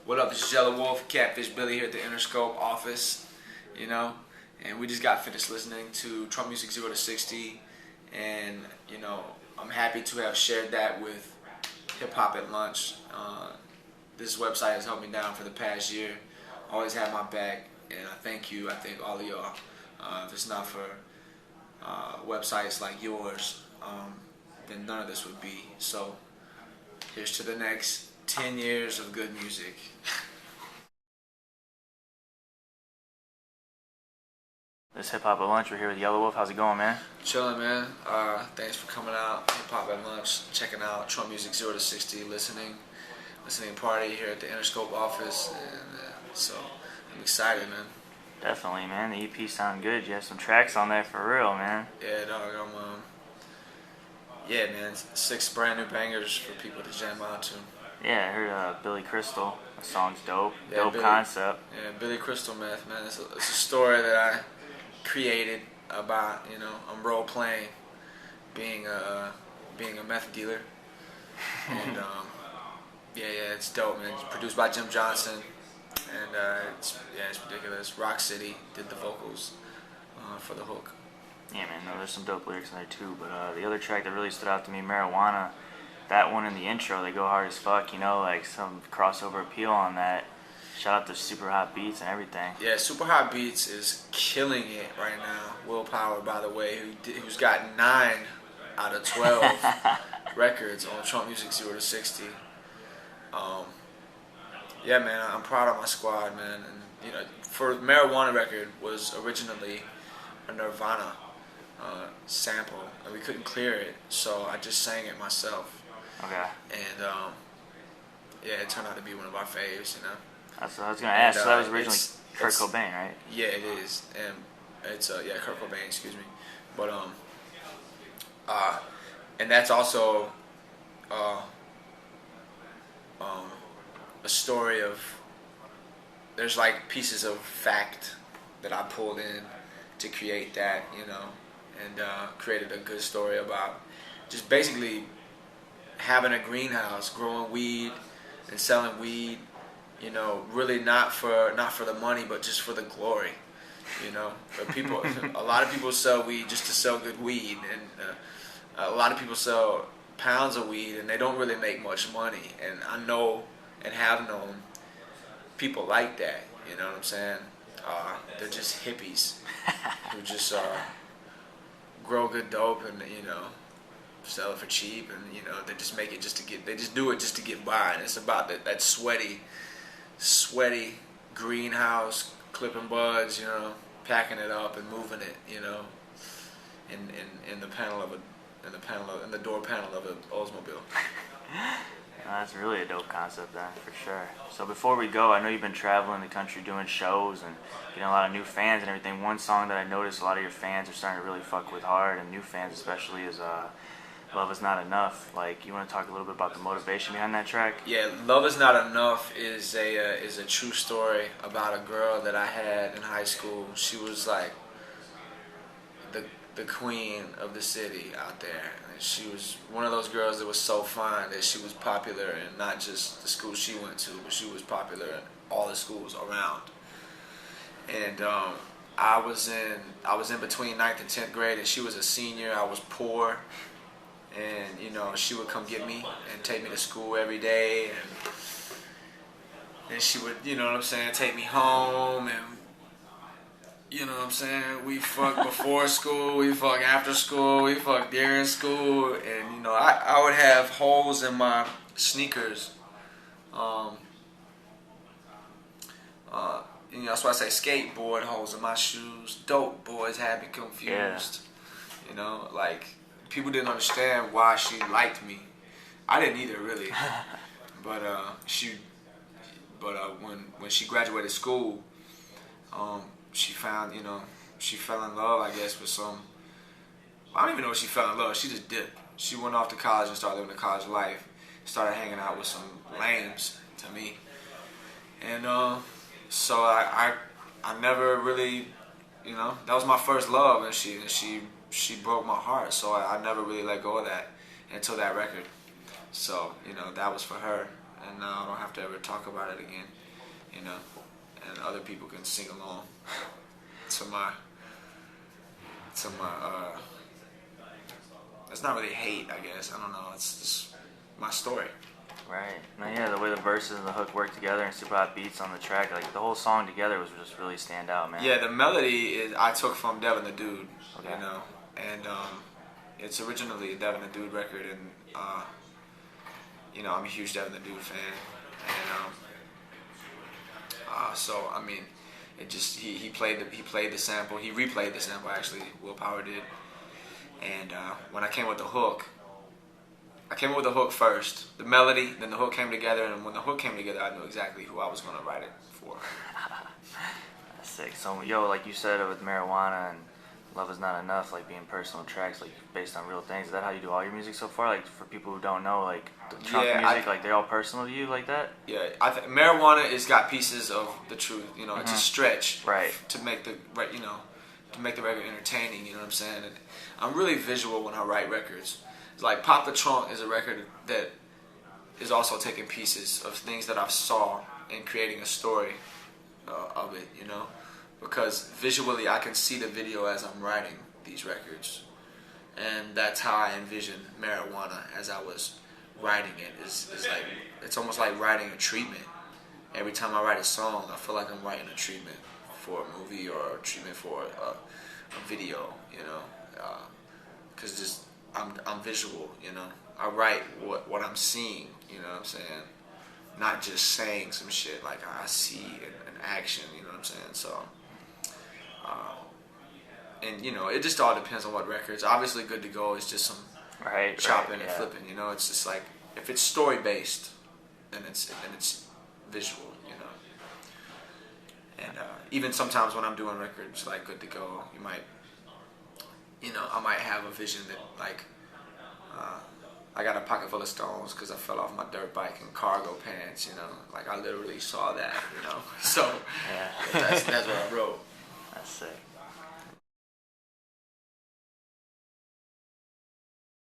What up, this is Yelawolf, Catfish Billy here at the Interscope office, and we just got finished listening to Trump Music 0 to 60, and, I'm happy to have shared that with Hip Hop at Lunch. This website has helped me down for the past year, always had my back, and I thank you, I thank all of y'all. If it's not for websites like yours, then none of this would be. So, here's to the next 10 years of good music. This Hip Hop at Lunch. We're here with Yelawolf. How's it going, man? Chilling, man. Thanks for coming out. Hip Hop at Lunch, checking out Trump Music 0 to 60, listening party here at the Interscope office, and so I'm excited, man. Definitely, man. The EP sound good. You have some tracks on there for real, man. Yeah, dog. Yeah, man. 6 brand new bangers for people to jam out to. Yeah, I heard Billy Crystal. The song's dope. Yeah, dope concept. Yeah, Billy Crystal meth, man. It's a story that I created about, I'm role playing being a meth dealer, and yeah, it's dope, man. It's produced by Jim Johnson, and it's ridiculous. Rock City did the vocals for the hook. Yeah, man. No, there's some dope lyrics in there too. But the other track that really stood out to me, Marijuana. That one in the intro, they go hard as fuck. Like some crossover appeal on that. Shout out to Super Hot Beats and everything. Yeah, Super Hot Beats is killing it right now. Willpower, by the way, who's got 9 out of 12 records on Trump Music 0 to 60. Yeah, man, I'm proud of my squad, man. And for Marijuana record was originally a Nirvana sample, and we couldn't clear it, so I just sang it myself. Okay. And yeah, it turned out to be one of our faves, That's what I was gonna ask. So that was originally Kurt Cobain, right? Yeah, it is, and it's Kurt Cobain, excuse me, but and that's also a story of, there's like pieces of fact that I pulled in to create that, and created a good story about just basically having a greenhouse, growing weed and selling weed, really not for the money, but just for the glory, But people, a lot of people sell weed just to sell good weed, and a lot of people sell pounds of weed and they don't really make much money. And I know and have known people like that. You know what I'm saying? They're just hippies who just grow good dope and sell it for cheap, and they just make it they just do it just to get by. And it's about that sweaty greenhouse, clipping buds, packing it up and moving it, in the door panel of an Oldsmobile. That's really a dope concept, then, for sure. So before we go, I know you've been traveling the country doing shows and getting a lot of new fans and everything. One song that I noticed a lot of your fans are starting to really fuck with hard, and new fans especially, is Love Is Not Enough. Like, you want to talk a little bit about the motivation behind that track? Yeah, Love Is Not Enough is a true story about a girl that I had in high school. She was like the queen of the city out there. And she was one of those girls that was so fine that she was popular in not just the school she went to, but she was popular in all the schools around. And I was in between 9th and 10th grade, and she was a senior. I was poor. And she would come get me and take me to school every day, and she would, take me home, and we fuck before school, we fuck after school, we fuck during school, and I would have holes in my sneakers. That's why I say skateboard holes in my shoes. Dope boys had me confused. Yeah. People didn't understand why she liked me. I didn't either, really. But when she graduated school, she found, she fell in love, I guess, with some. I don't even know if she fell in love. She just dipped. She went off to college and started living the college life. Started hanging out with some lames, to me. And so I never really, that was my first love, and she broke my heart, so I never really let go of that until that record. So, that was for her. and now I don't have to ever talk about it again, you know, and other people can sing along to my it's not really hate, I guess. I don't know. It's just my story. Right. No, yeah, the way the verses and the hook work together and super hot beats on the track, like the whole song together was just really stand out, man. Yeah, the melody is I took from Devin the Dude, Okay. you know, and it's originally a Devin the Dude record, and you know, I'm a huge Devin the Dude fan, and so I mean, it just he played the sample, he replayed the sample actually, Will Power did, and when I came with the hook. I came up with the hook first, the melody, then the hook came together, and when the hook came together, I knew exactly who I was going to write it for. That's sick. So, yo, like you said with Marijuana and Love Is Not Enough, like being personal tracks, like based on real things, is that how you do all your music so far? Like for people who don't know, like the Trump music, like they're all personal to you like that? Yeah, Marijuana has got pieces of the truth, you know, it's a stretch Right. to make the you know, to make the record entertaining, you know what I'm saying? And I'm really visual when I write records. Like Pop the Trunk is a record that is also taking pieces of things that I've saw and creating a story of it, you know, because visually I can see the video as I'm writing these records, and that's how I envision Marijuana as I was writing it. Is like it's almost like writing a treatment. Every time I write a song, I feel like I'm writing a treatment for a movie or a treatment for a video, you know, because just I'm visual, you know. I write what I'm seeing, you know what I'm saying? Not just saying some shit like I see in action, you know what I'm saying? So, and you know, it just all depends on what records. Obviously, Good to Go is just some chopping and flipping, you know. It's just like if it's story based, then it's visual, you know. And even sometimes when I'm doing records like Good to Go, you know, I might have a vision that, like, I got a pocket full of stones because I fell off my dirt bike in cargo pants, you know. Like, I literally saw that, you know. So, Yeah. that's what I wrote. That's sick.